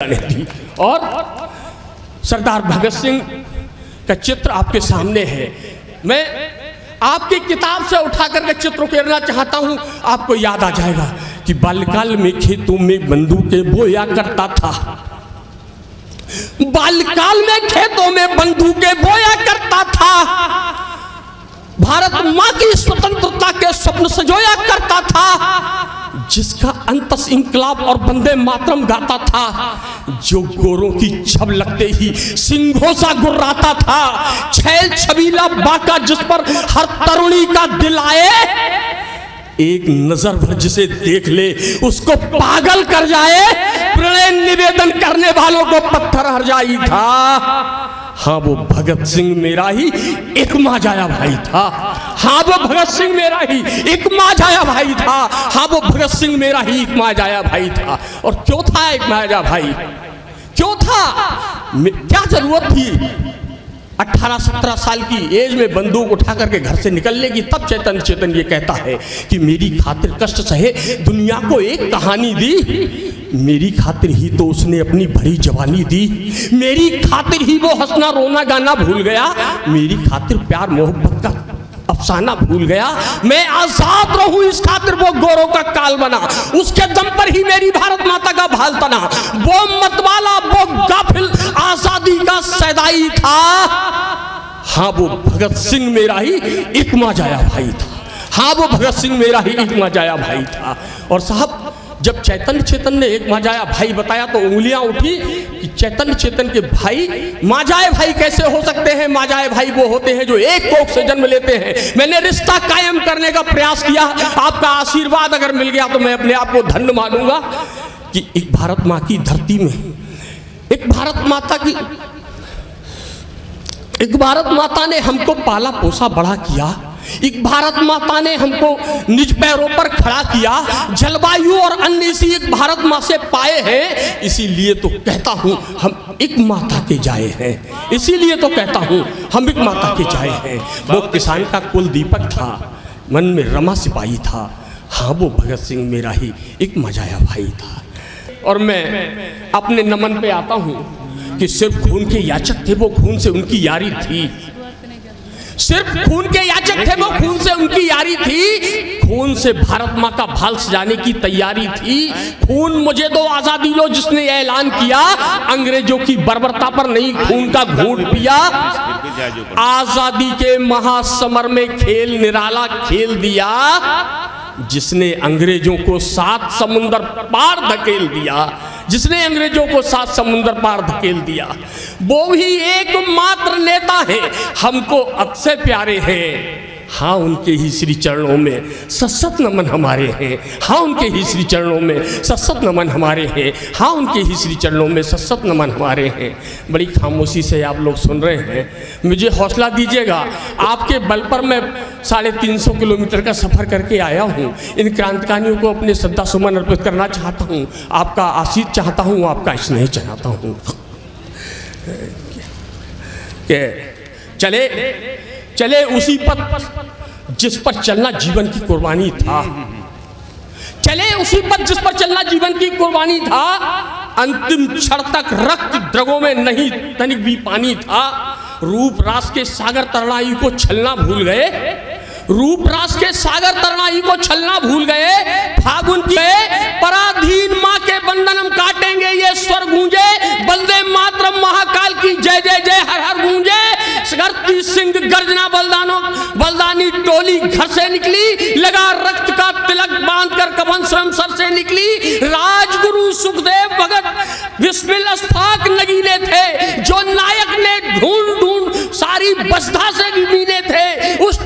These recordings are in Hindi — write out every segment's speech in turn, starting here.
थी। और सरदार भगत सिंह का चित्र आपके सामने है। मैं आपकी किताब से उठा करके चित्र उकेरना चाहता हूं, आपको याद आ जाएगा कि बाल्यकाल में खेतों में बंदूकें बोया करता था। बाल्यकाल में खेतों में बंदूकें बोया करता था। भारत मां की स्वतंत्रता के स्वप्न सजोया करता था। जिसका अंतस इंकलाब और वंदे मातरम गाता था। जो गोरों की छब लगते ही सिंहों सा गुर्राता था। छैल छबीला बाका जिस पर हर तरुणी का दिल आए, एक नजर भर जिसे देख ले उसको पागल कर जाए। प्रणय निवेदन करने वालों को पत्थर हरजाई था। हाँ, वो भगत सिंह मेरा ही एक माजाया भाई था। हाँ, वो भगत सिंह मेरा ही एक माजाया भाई था। हाँ, वो भगत सिंह मेरा ही एक माजाया भाई था। और क्यों था एक माजाया भाई? क्यों था? क्या जरूरत थी 18-17 साल की एज में बंदूक उठा करके घर से निकलने की? तब चेतन ये कहता है कि मेरी खातिर कष्ट सहे, दुनिया को एक कहानी दी। मेरी खातिर ही तो उसने अपनी भरी जवानी दी। मेरी खातिर ही वो हंसना रोना गाना भूल गया। मेरी खातिर प्यार मोहब्बत का अफसाना भूल गया। मैं आजाद रहूं इस खातिर वो गोरों का काल बना। उसके दम पर ही मेरी भारत माता का भाल तना। वो मतवाला, वो गाफिल आजादी का सैदाई था। हाँ, वो भगत सिंह मेरा ही एक माजाया भाई था। हाँ, वो भगत सिंह मेरा ही एक माजाया भाई था। और साहब, जब चैतन्य ने एक माजाया भाई बताया तो उंगलियां उठी कि चैतन्य के भाई माजाए भाई कैसे हो सकते हैं? माजाए भाई वो होते हैं जो एक कोख से जन्म लेते हैं। मैंने रिश्ता कायम करने का प्रयास किया। आपका आशीर्वाद अगर मिल गया तो मैं अपने आप को धन्य मानूंगा कि एक भारत माँ की धरती में एक भारत माता ने हमको पाला पोसा बड़ा किया। एक भारत माता ने हमको निज पैरों पर खड़ा किया। जलवायु और अन्य इसी एक भारत माँ से पाए हैं। इसीलिए तो कहता हूँ हम एक माता के जाए हैं। इसीलिए तो कहता हूँ हम एक माता के जाए हैं। वो किसान का कुल दीपक था, मन में रमा सिपाही था। हाँ, वो भगत सिंह मेरा ही एक मजाया भाई था। और मैं अपने नमन पे आता हूँ कि सिर्फ खून के याचक थे, वो खून से उनकी यारी थी। सिर्फ खून के याचक थे, वो खून से उनकी यारी थी। खून से भारत माँ का भाल सजाने की तैयारी थी। खून मुझे दो, आजादी लो, जिसने ऐलान किया। अंग्रेजों की बर्बरता पर नहीं खून का घूंट पिया। आजादी के महासमर में खेल निराला खेल दिया। जिसने अंग्रेजों को 7 समुंदर पार धकेल दिया। जिसने अंग्रेजों को 7 समुंदर पार धकेल दिया, वो भी एकमात्र नेता है हमको अक्षय प्यारे हैं। हाँ, उनके ही श्री चरणों में सशत नमन हमारे हैं। हाँ, उनके ही श्री चरणों में सशत नमन हमारे हैं। हाँ, उनके ही श्री चरणों में सशत नमन हमारे हैं। बड़ी खामोशी से आप लोग सुन रहे हैं, मुझे हौसला दीजिएगा। आपके बल पर मैं 350 किलोमीटर का सफ़र करके आया हूँ। इन क्रांतिकारियों को अपने श्रद्धा सुमन अर्पित करना चाहता हूँ। आपका आशीष चाहता हूँ, आपका स्नेह चाहता हूँ। चले उसी पथ जिस पर चलना जीवन की कुर्बानी था। चले उसी पथ जिस पर चलना जीवन की कुर्बानी था। अंतिम क्षण तक रक्त द्रगों में नहीं तनिक भी पानी था। रूप रास के सागर तरणाई को छलना भूल गए। रूप रास के सागर तरणाई को छलना भूल गए। फागुन के पराधीन माँ के बंधन हम काटेंगे, ये स्वर गूंजे। वंदे मातरम, महाकाल की जय जय जय, हर हर गूंजे। करती सिंह गर्जना बलदानी टोली घर से निकली। लगा रक्त का तिलक बांध कर कफन स्वयं सर से निकली। राजगुरु सुखदेव भगत बिस्मिल अस्फाक नगीने थे। जो नायक ने ढूंढ सारी बसधा से मीने थे। उस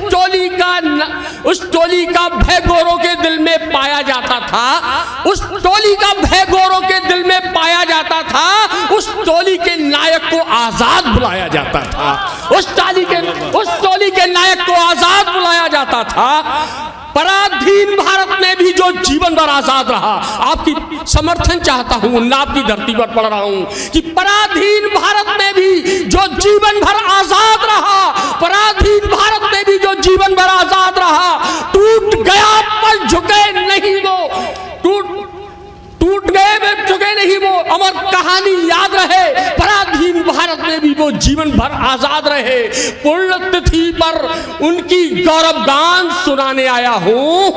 टोली का भय गोरों के दिल में पाया जाता था। उस टोली का भय गोरों के दिल में पाया जाता था। उस टोली के नायक को आजाद बुलाया जाता था। उस टोली के नायक को आजाद बुलाया जाता था। पराधीन भारत में भी जो जीवन भर आजाद रहा, आपकी समर्थन चाहता हूं, उन्नाव की धरती पर पढ़ रहा हूं कि पराधीन भारत में भी जो जीवन भर आजाद रहा, पराधीन भारत में भी जो जीवन भर आजाद रहा, टूट गया पर झुके नहीं वो, टूट गए वे चुके नहीं, वो अमर कहानी याद रहे, पराधीन भारत में भी वो जीवन भर आजाद रहे। पुण्यतिथि पर उनकी गौरव गान सुनाने आया हूं,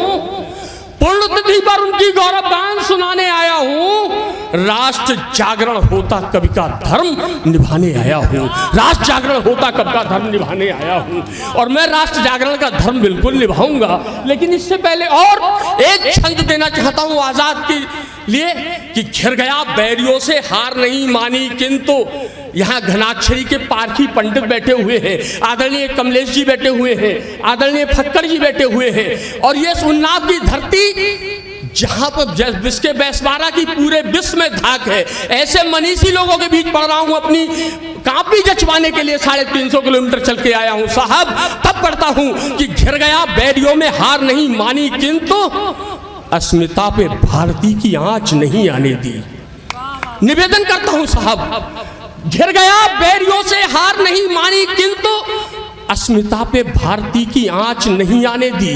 पुण्यतिथि पर उनकी गौरव गान सुनाने आया हूं। राष्ट्र जागरण होता कवि का धर्म निभाने आया हूं, राष्ट्र जागरण होता कवि का धर्म निभाने आया हूं। और मैं राष्ट्र जागरण का धर्म बिल्कुल निभाऊंगा, लेकिन इससे पहले और एक छंद देना चाहता हूं आजाद के लिए कि घिर गया बैरियों से हार नहीं मानी, किंतु यहाँ घनाक्षरी के पारखी पंडित बैठे हुए हैं, आदरणीय कमलेश जी बैठे हुए हैं, आदरणीय फक्कड़ जी बैठे हुए हैं। और ये उन्नाव की धरती जहां पर जिसके बैसबारा की पूरे विश्व में धाक है, ऐसे मनीषी लोगों के बीच पढ़ रहा हूं, अपनी कापी जचवाने के लिए 350 किलोमीटर चल के आया हूं साहब। तब पढ़ता हूं कि घिर गया बैरियों में हार नहीं मानी, किंतु अस्मिता पे भारती की आंच नहीं आने दी। निवेदन करता हूं साहब, घिर गया बैरियों से हार नहीं मानी, किंतु अस्मिता पे भारती की आंच नहीं आने दी।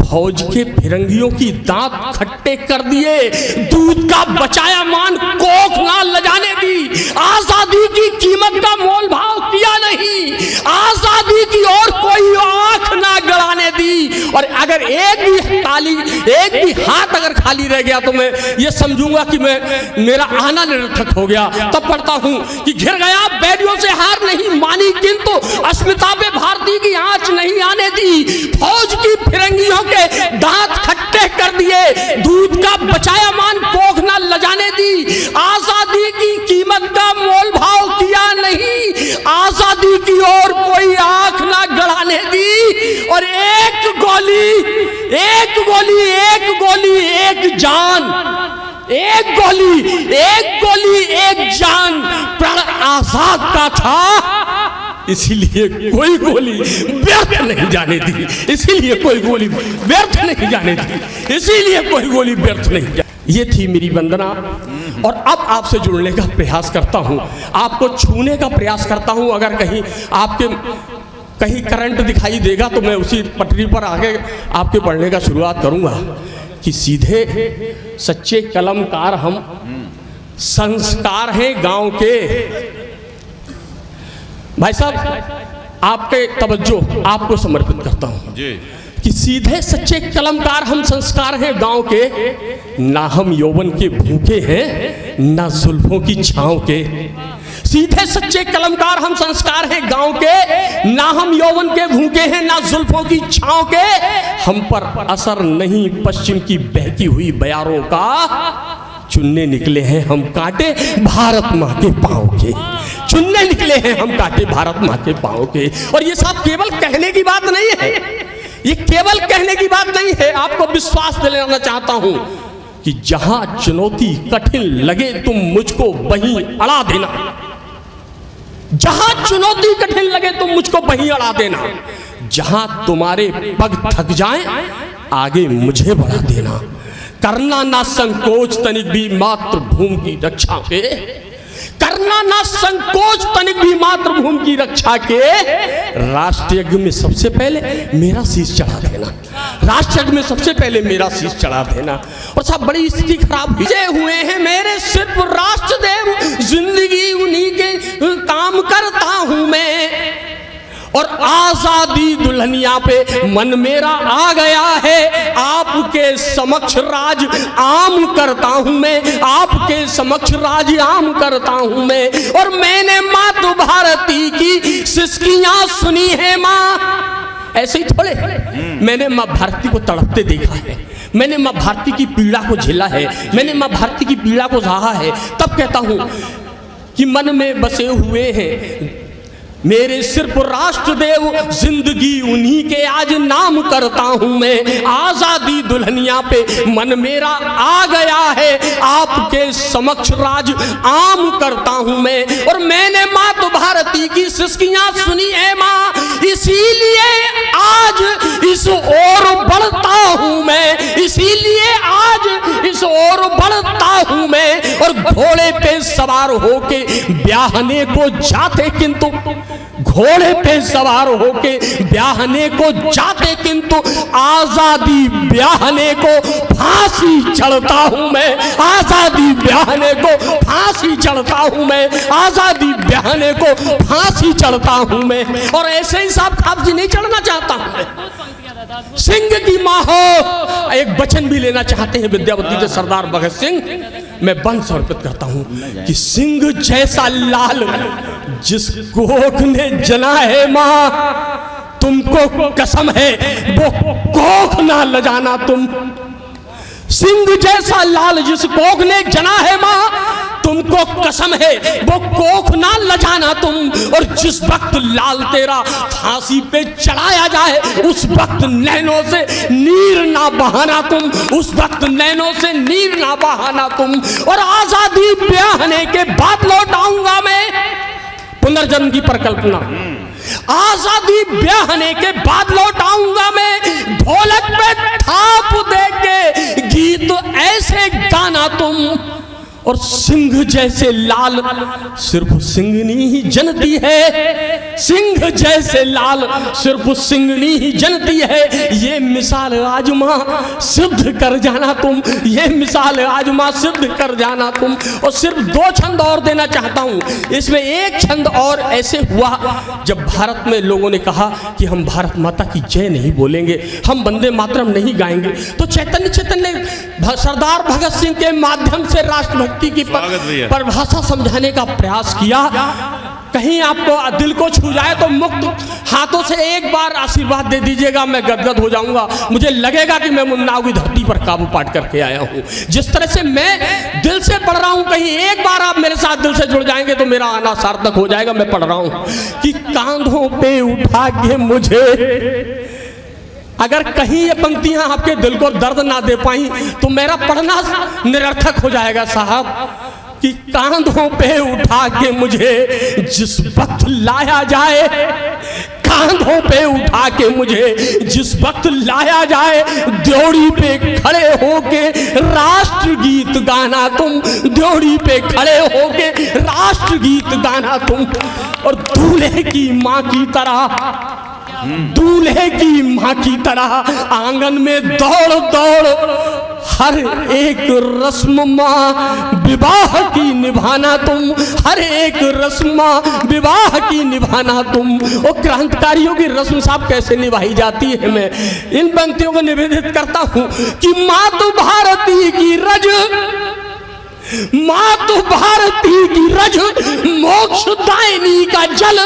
फौज के फिरंगियों की दांत खट्टे कर दिए, दूध का बचाया मान कोख ना लजाने दी। आजादी की कीमत का मोल भाव किया नहीं, आजादी की और कोई आंख ना गड़ाने दी। और अगर एक भी हाथ अगर खाली रह गया तो मैं ये समझूंगा कि मेरा आना निरर्थक हो गया। तब पढ़ता हूं कि घिर गया बैरियों से हार नहीं मानी, किंतु अस्मिता पे भारती की आंच नहीं आने दी। फौज की फिरंगियों के दांत खट्टे कर दिए, दूध का बचाया मान कोख ना लजाने दी। आजादी की कीमत का मोल भाव किया नहीं, आजादी की और कोई आंख ना गड़ाने दी। और एक गोली एक जान, एक गोली एक जान प्रण आजाद का था, इसीलिए कोई गोली व्यर्थ नहीं जाने दी, इसीलिए कोई गोली व्यर्थ नहीं जाने दी, इसीलिए कोई गोली व्यर्थ नहीं जाने। ये थी मेरी वंदना। और अब आपसे जुड़ने का प्रयास करता हूँ, आपको छूने का प्रयास करता हूँ। अगर कहीं करंट दिखाई देगा तो मैं उसी पटरी पर आगे आपके पढ़ने का शुरुआत करूँगा कि सीधे सच्चे कलमकार हम, संस्कार हैं गांव के। भाई साहब, आपके तवज्जो आपको समर्पित करता हूं कि सीधे सच्चे कलमकार हम, संस्कार हैं गांव के। ना हम यौवन के भूखे हैं, ना जुल्फों की छांव के। सीधे सच्चे कलमकार हम, संस्कार हैं गांव के। ना हम यौवन के भूखे हैं, ना जुल्फों की छांव के। हम पर असर नहीं पश्चिम की बहकी हुई बयारों का। चुनने निकले हैं हम कांटे भारत माँ के पाँव के, चुनने निकले हैं हम कांटे भारत माँ के पाँव के। और ये सब केवल कहने की बात नहीं है, ये केवल कहने की बात नहीं है। आपको विश्वास दिलाना चाहता हूं कि जहां चुनौती कठिन लगे तुम मुझको वहीं अड़ा देना, जहां चुनौती कठिन लगे तुम मुझको वहीं अड़ा देना। जहां तुम्हारे पग थक जाएं आगे मुझे बढ़ा देना। करना ना संकोच तनिक भी मातृभूमि की रक्षा के, करना ना संकोच तनिक भी मातृभूमि की रक्षा के। राष्ट्र यज्ञ में सबसे पहले मेरा शीश चढ़ा देना, राष्ट्र यज्ञ में सबसे पहले मेरा शीश चढ़ा देना। और सब बड़ी स्थिति खराब विजय हुए हैं मेरे सिर्फ राष्ट्रदेव, जिंदगी उन्हीं के काम करता हूं मैं। और आजादी दुल्हनिया पे मन मेरा आ गया है, आपके समक्ष राज आम करता हूं मैं, आपके समक्ष राज आम करता हूं मैं। और मैंने मातृ भारती की सिसकियां सुनी है माँ, ऐसे ही थोड़े, मैंने माँ भारती को तड़पते देखा है, मैंने माँ भारती की पीड़ा को झेला है, मैंने माँ भारती की पीड़ा को सहा है। तब कहता हूं कि मन में बसे हुए हैं मेरे सिर्फ राष्ट्रदेव, जिंदगी उन्हीं के आज नाम करता हूं मैं। आजादी दुल्हनिया पे मन मेरा आ गया है, आपके समक्ष राज आम करता हूं मैं। और मैंने मातृ भारती की सिसकियां सुनी है माँ, इसीलिए आज इस ओर बढ़ता हूं मैं, इसीलिए आज इस ओर बढ़ता हूं मैं, और घोड़े पे सवार होके ब्याहने को जाते किंतु, घोड़े पे सवार होके ब्याहने को जाते किंतु आजादी ब्याहने को फांसी चढ़ता हूं मैं, आजादी ब्याहने को फांसी चढ़ता हूं मैं, आजादी ब्याहने को फांसी चढ़ता हूं मैं। और ऐसे ही साहब फांसी नहीं चढ़ना चाहता हूं मैं। सिंह की मां हो। एक वचन भी लेना चाहते हैं विद्यावती के सरदार भगत सिंह, मैं वंश अर्पित करता हूं कि सिंह जैसा लाल जिस कोख ने जना है मां, तुमको कसम है वो कोख ना लजाना तुम। सिंह जैसा लाल जिस कोख ने जना है मां, तुमको कसम है वो कोख ना लजाना तुम। और जिस वक्त लाल तेरा फांसी पे चढ़ाया जाए, उस वक्त नैनों से नीर ना बहाना तुम, उस वक्त नैनों से नीर ना बहाना तुम। और आजादी ब्याहने के बाद लौट आऊंगा मैं, पुनर्जन्म की परिकल्पना, आजादी ब्याहने के बाद लौट आऊंगा मैं, ढोलक पे थाप दे के गीत ऐसे गाना तुम। और सिंह जैसे लाल सिर्फ सिंहनी ही जनती है, सिंह जैसे लाल सिर्फ सिंहनी ही जनती है। ये मिसाल आजमा सिद्ध कर जाना तुम, ये मिसाल आजमा सिद्ध कर जाना तुम। और सिर्फ 2 छंद और देना चाहता हूं इसमें। एक छंद और ऐसे हुआ जब भारत में लोगों ने कहा कि हम भारत माता की जय नहीं बोलेंगे, हम वंदे मातरम नहीं गाएंगे, तो चैतन्य ने सरदार भगत सिंह के माध्यम से राष्ट्रभक्ति की परिभाषा समझाने का प्रयास किया। कहीं आपको दिल को छू जाए तो मुक्त हाथों से एक बार आशीर्वाद दे दीजिएगा, मैं गदगद हो जाऊंगा। मुझे लगेगा कि मैं मुन्नाओं की धरती पर काबू पाट करके आया हूं। जिस तरह से मैं दिल से पढ़ रहा हूं, कहीं एक बार आप मेरे साथ दिल से जुड़ जाएंगे तो मेरा आना सार्थक हो जाएगा। मैं पढ़ रहा हूं कि कांधों पे उठा के मुझे, अगर कहीं ये पंक्तियां आपके दिल को दर्द ना दे पाई तो मेरा पढ़ना निरर्थक हो जाएगा साहब। कि कांधों पे उठा के मुझे जिस वक्त लाया जाए, कांधों पे उठा के मुझे जिस वक्त लाया जाए, ड्योढ़ी पे खड़े होके राष्ट्रगीत गाना तुम, ड्योढ़ी पे खड़े होके राष्ट्रगीत गाना तुम। और दूल्हे की माँ की तरह, दूल्हे की माँ की तरह आंगन में दौड़ दौड़ हर एक रस्म माँ विवाह की निभाना तुम, हर एक रस्म माँ विवाह की निभाना तुम। और क्रांतिकारियों की रस्म साहब कैसे निभाई जाती है, मैं इन पंक्तियों को निवेदित करता हूँ कि मातु भारती की रज, मातु भारती की रज मोक्षदायिनी का जल,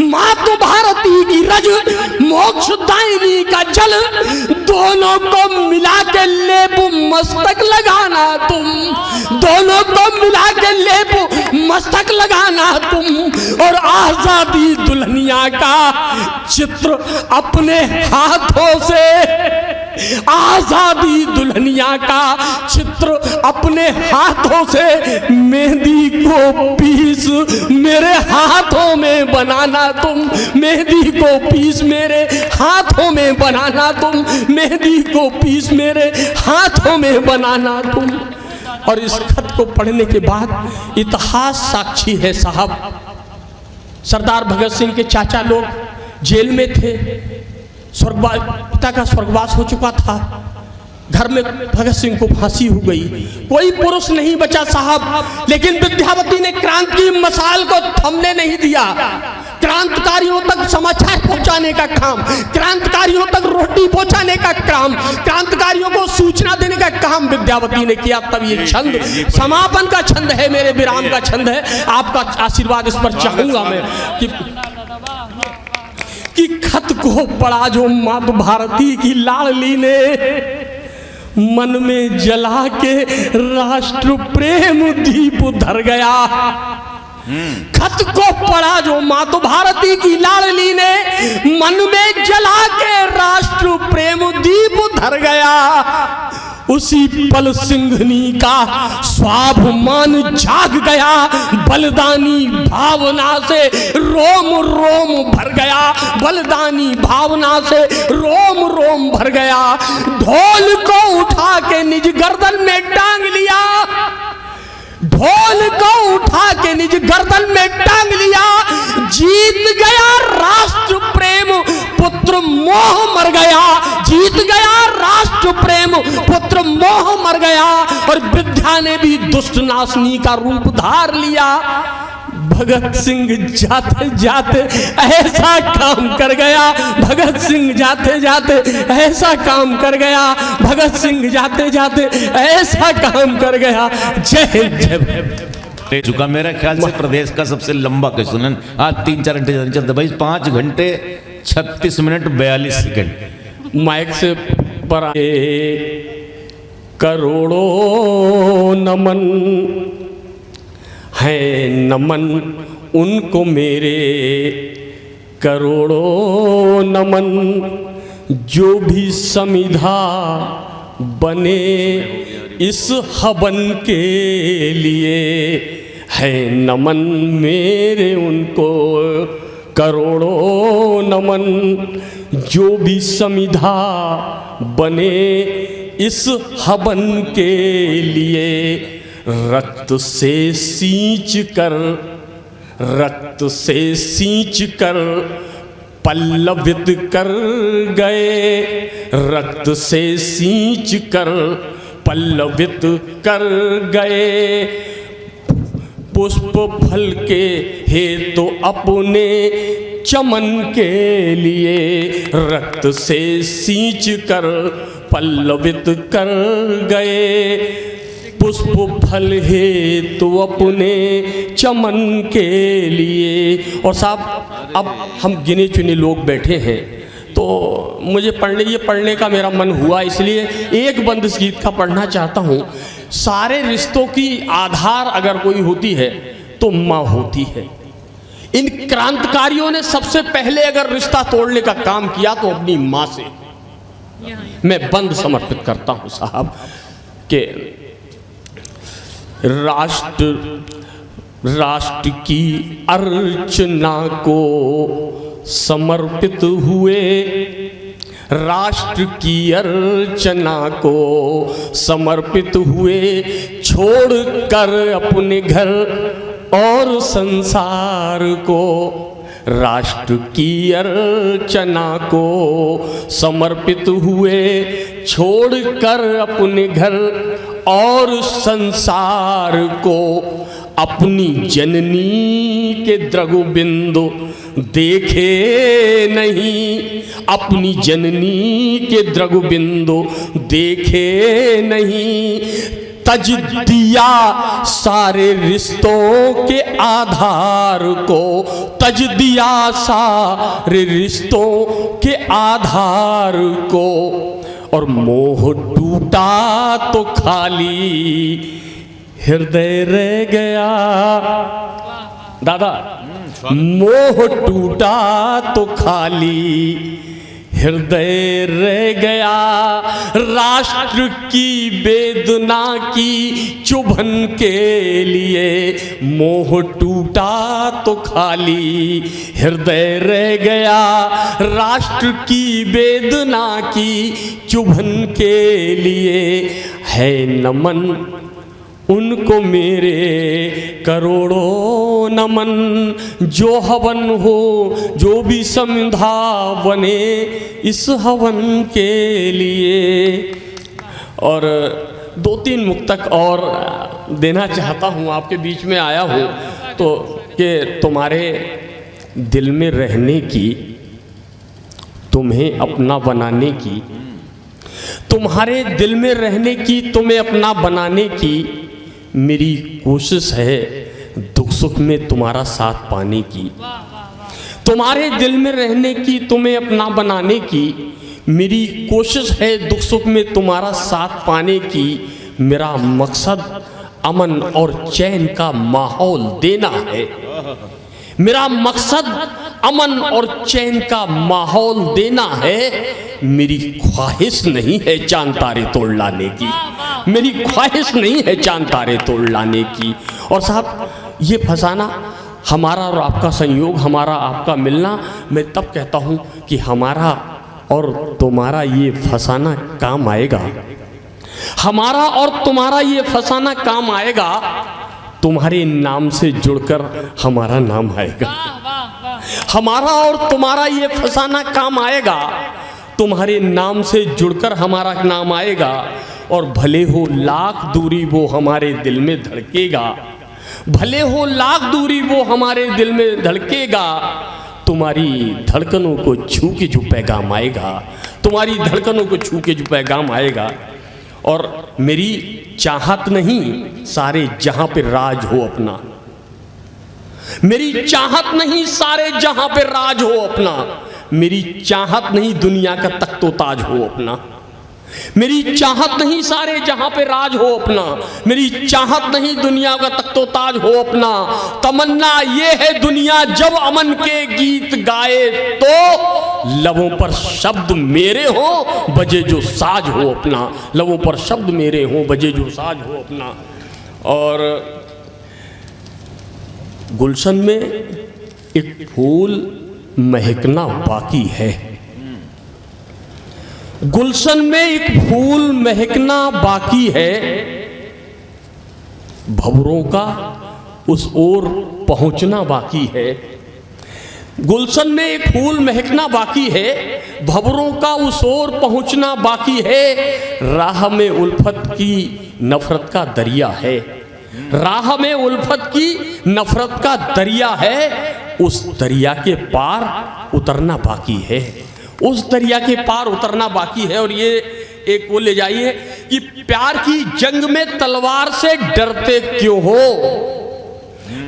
मातु भारती की रज मोक्षदायिनी का जल, दोनों को मिला के लेपू मस्तक लगाना तुम, दोनों को मिला के लेपू मस्तक लगाना तुम। और आजादी दुल्हनिया का चित्र अपने हाथों से, आजादी दुल्हनिया का चित्र अपने हाथों से मेहंदी को पीस मेरे हाथों में बनाना तुम, मेहंदी को पीस मेरे हाथों में बनाना तुम, मेहंदी को पीस मेरे हाथों में बनाना तुम। और इस खत को पढ़ने के बाद इतिहास साक्षी है साहब। सरदार भगत सिंह के चाचा लोग जेल में थे, पिता का स्वर्गवास हो चुका था, घर में भगत सिंह को फांसी हो गई, कोई पुरुष नहीं बचा साहब। लेकिन विद्यावती ने क्रांति की मशाल को थमने नहीं दिया। क्रांतिकारियों तक समाचार पहुंचाने का काम, क्रांतिकारियों तक रोटी पहुंचाने का काम, क्रांतिकारियों को सूचना देने का काम विद्यावती ने किया। तब ये छंद समापन का छंद है, मेरे विराम का छंद है। आपका आशीर्वाद इस पर चाहूंगा मैं कि खत को पढ़ा जो मातु भारती की लाडली ने, मन में जला के राष्ट्र प्रेम दीप धर गया। खत को पढ़ा जो मातु भारती की लाडली ने, मन में जला के राष्ट्र प्रेम दीप धर गया। उसी पल सिंघनी का स्वाभिमान जाग गया, बलिदानी भावना से रोम रोम भर गया, बलिदानी भावना से रोम रोम भर गया। ढोल को उठा के निज गर्दन में टांग लिया, ढोल को उठा के निज गर्दन में टांग लिया। जीत गया राष्ट्र प्रेम, पुत्र मोह मर गया। जीत गया राष्ट्र प्रेम, पुत्र मोह मर गया। और विद्या ने भी दुष्ट नाशनी का रूप धार लिया। भगत सिंह जाते जाते ऐसा काम कर गया, भगत सिंह जाते जाते ऐसा काम कर गया, भगत सिंह जाते जाते ऐसा काम कर गया। जय हिंद जय। चुका मेरा ख्याल से प्रदेश का सबसे लंबा क्वेश्चन आज 3-4 घंटे चलते भाई, 5 घंटे 36 मिनट 42 सेकंड। माइक से पर करोड़ों नमन है, नमन उनको मेरे करोड़ों नमन, जो भी समिधा बने इस हवन के लिए है नमन मेरे उनको करोड़ों नमन, जो भी समिधा बने इस हवन के लिए रक्त से सींच कर, रक्त से सींच कर पल्लवित कर गए, रक्त से सींच कर पल्लवित कर गए। पुष्प फल के हेतु अपने चमन के लिए रक्त से सींच कर पल्लवित कर गए। पुष्प फल हेतु अपने चमन के लिए। और साहब अब हम गिने चुने लोग बैठे हैं, तो मुझे पढ़ने का मेरा मन हुआ, इसलिए एक बंद इस गीत का पढ़ना चाहता हूँ। सारे रिश्तों की आधार अगर कोई होती है तो माँ होती है। इन क्रांतिकारियों ने सबसे पहले अगर रिश्ता तोड़ने का काम किया तो अपनी माँ से। मैं बंद समर्पित करता हूँ साहब के राष्ट्र की अर्चना को समर्पित हुए, राष्ट्र की अर्चना को समर्पित हुए, छोड़कर अपने घर और संसार को। राष्ट्र की अर्चना को समर्पित हुए, छोड़कर अपने घर और संसार को। अपनी जननी के द्रगु बिंदु देखे नहीं, अपनी जननी के द्रगु बिंदु देखे नहीं। तज दिया सारे रिश्तों के आधार को, तज दिया सारे रिश्तों के आधार को। और मोह टूटा तो खाली हृदय रह गया। दादा, मोह टूटा तो खाली हृदय रह गया। राष्ट्र की वेदना की चुभन के लिए मोह टूटा तो खाली हृदय रह गया। राष्ट्र की वेदना की चुभन के लिए है नमन उनको मेरे करोड़ों नमन। जो हवन हो, जो भी संधा बने इस हवन के लिए। और 2-3 मुक्तक और देना चाहता हूँ, आपके बीच में आया हूँ तो कि तुम्हारे दिल में रहने की, तुम्हें अपना बनाने की, तुम्हारे दिल में रहने की, तुम्हें अपना बनाने की मेरी कोशिश है। दुख सुख में तुम्हारा साथ पाने की, तुम्हारे दिल में रहने की, तुम्हें अपना बनाने की मेरी कोशिश है। दुख सुख में तुम्हारा साथ पाने की मेरा मकसद अमन और चैन का माहौल देना है। मेरा मकसद अमन और चैन का माहौल देना है, मेरी ख्वाहिश नहीं है चांद तारे तोड़ लाने की, मेरी ख्वाहिश नहीं है चांद तारे तोड़ लाने की। और साहब ये फसाना हमारा और आपका संयोग, हमारा आपका मिलना, मैं तब कहता हूँ कि हमारा और तुम्हारा ये फसाना काम आएगा, हमारा और तुम्हारा ये फसाना काम आएगा, तुम्हारे नाम से जुड़कर हमारा नाम आएगा। हमारा और तुम्हारा ये फसाना काम आएगा, तुम्हारे नाम से जुड़कर हमारा नाम आएगा। और भले हो लाख दूरी वो हमारे दिल में धड़केगा, भले हो लाख दूरी वो हमारे दिल में धड़केगा, तुम्हारी धड़कनों को छू के जो पैगाम आएगा, तुम्हारी धड़कनों को छू के जो पैगाम आएगा। और मेरी चाहत नहीं सारे जहां पे राज हो अपना, मेरी चाहत नहीं सारे जहां पे राज हो अपना, मेरी चाहत नहीं दुनिया का तख्तो ताज हो अपना, मेरी चाहत नहीं सारे जहां पे राज हो अपना, मेरी चाहत नहीं दुनिया का तख्तो ताज हो अपना। तमन्ना ये है दुनिया जब अमन के गीत गाए तो लबों पर शब्द मेरे हो बजे जो साज हो अपना, लबों पर शब्द मेरे हो बजे जो साज हो अपना। और गुलशन में एक फूल महकना बाकी है, गुलशन में एक फूल महकना बाकी है, भंवरों का उस ओर पहुंचना बाकी है। गुलशन में एक फूल महकना बाकी है, भंवरों का उस ओर पहुंचना बाकी है। राह में उल्फत की नफरत का दरिया है, राह में उल्फत की नफरत का दरिया है, उस दरिया के पार उतरना बाकी है, उस दरिया के पार उतरना बाकी है। और ये एक वो ले जाइए कि प्यार की जंग में तलवार से डरते क्यों हो,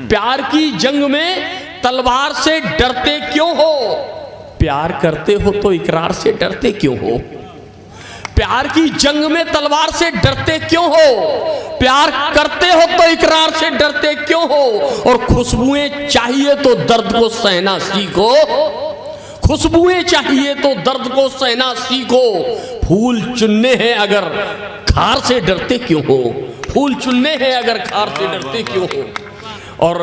प्यार की जंग में तलवार से डरते क्यों हो, प्यार करते हो तो इकरार से डरते क्यों हो, प्यार की जंग में तलवार से डरते क्यों हो, प्यार करते हो तो इकरार से डरते क्यों हो। और खुशबुएं चाहिए तो दर्द को सहना सीखो, खुशबुएं चाहिए तो दर्द को सहना सीखो, फूल चुनने हैं अगर खार से डरते क्यों हो, फूल चुनने हैं अगर खार से डरते क्यों हो। और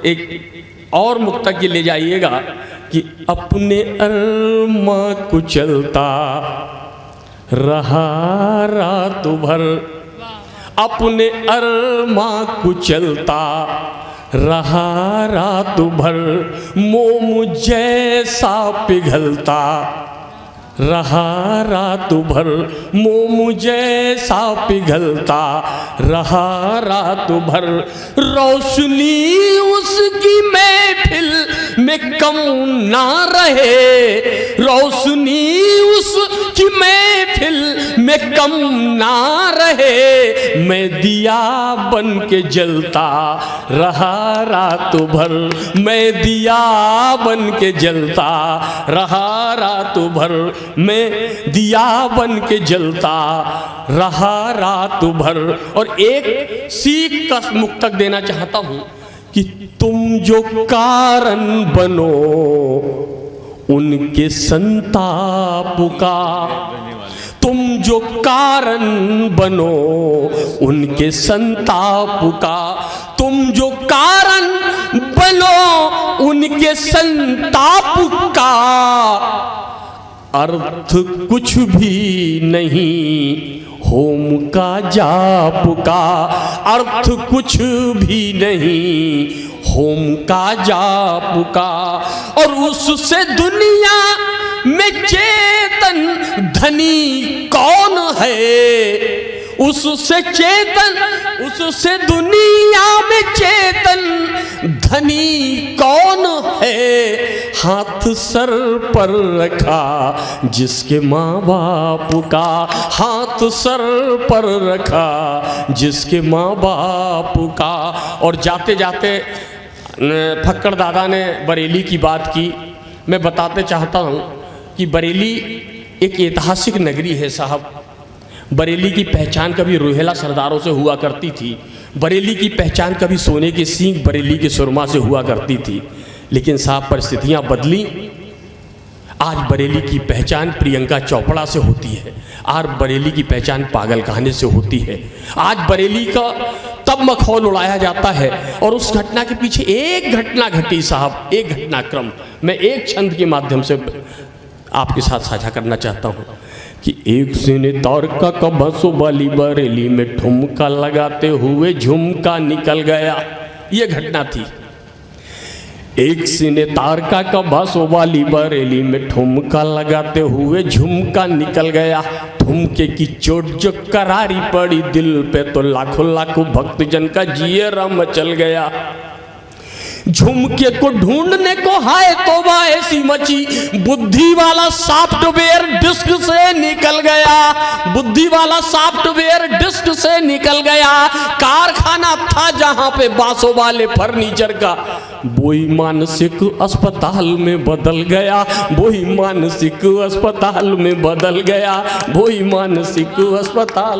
एक और मुक्तक ले जाइएगा कि अपने अरमा कुचलता रहा रात भर, अपने अरमा कुचलता रहा रात भर, मोम जैसा पिघलता रहा रात भर, मोम जैसा पिघलता रहा रात भर। रोशनी उसकी महफिल में कम ना रहे, रोशनी उसकी महफिल में कम ना रहे, मैं दिया बन के जलता रहा रात भर, मैं दिया बन के जलता रहा रात भर, मैं दिया बन के जलता रहा रात भर। और एक सीख का मुक्तक देना चाहता हूं कि तुम जो कारण बनो उनके संताप का, तुम जो कारण बनो उनके संताप का, तुम जो कारण बनो उनके संताप का, अर्थ कुछ भी नहीं होम का जाप का, अर्थ कुछ भी नहीं होम का जाप का। और उससे दुनिया में चेतन धनी कौन है, उससे चेतन, उससे दुनिया में चेतन धनी कौन है, हाथ सर पर रखा जिसके माँ बाप का, हाथ सर पर रखा जिसके माँ बाप का। और जाते जाते फक्कड़ दादा ने बरेली की बात की, मैं बताते चाहता हूँ कि बरेली एक ऐतिहासिक नगरी है साहब। बरेली की पहचान कभी रोहेला सरदारों से हुआ करती थी, बरेली की पहचान कभी सोने के सींग बरेली के सुरमा से हुआ करती थी। लेकिन साहब परिस्थितियां बदली। आज बरेली की पहचान प्रियंका चोपड़ा से होती है, आज बरेली की पहचान पागल कहानी से होती है। आज बरेली का तब मखौल उड़ाया जाता है और उस घटना के पीछे एक घटना घटी साहब, एक घटनाक्रम मैं एक छंद के माध्यम से आपके साथ साझा करना चाहता हूँ कि एक सिने तारका का बसो वाली बरेली में ठुमका लगाते हुए झुमका निकल गया। ये घटना थी। एक सिने तारका का बसो वाली बरेली में ठुमका लगाते हुए झुमका निकल गया। ठुमके की चोट जो करारी पड़ी दिल पे तो लाखों लाखों भक्तजन का जियरा मचल गया। झुमके को ढूंढने को हाय तौबा ऐसी मची, बुद्धि वाला सॉफ्टवेयर डिस्क से निकल गया। बुद्धि वाला सॉफ्टवेयर डिस्क से निकल गया। कारखाना था जहां पे बांसों वाले फर्नीचर का, वही मानसिक अस्पताल में बदल गया। वही मानसिक अस्पताल में बदल गया। वही मानसिक अस्पताल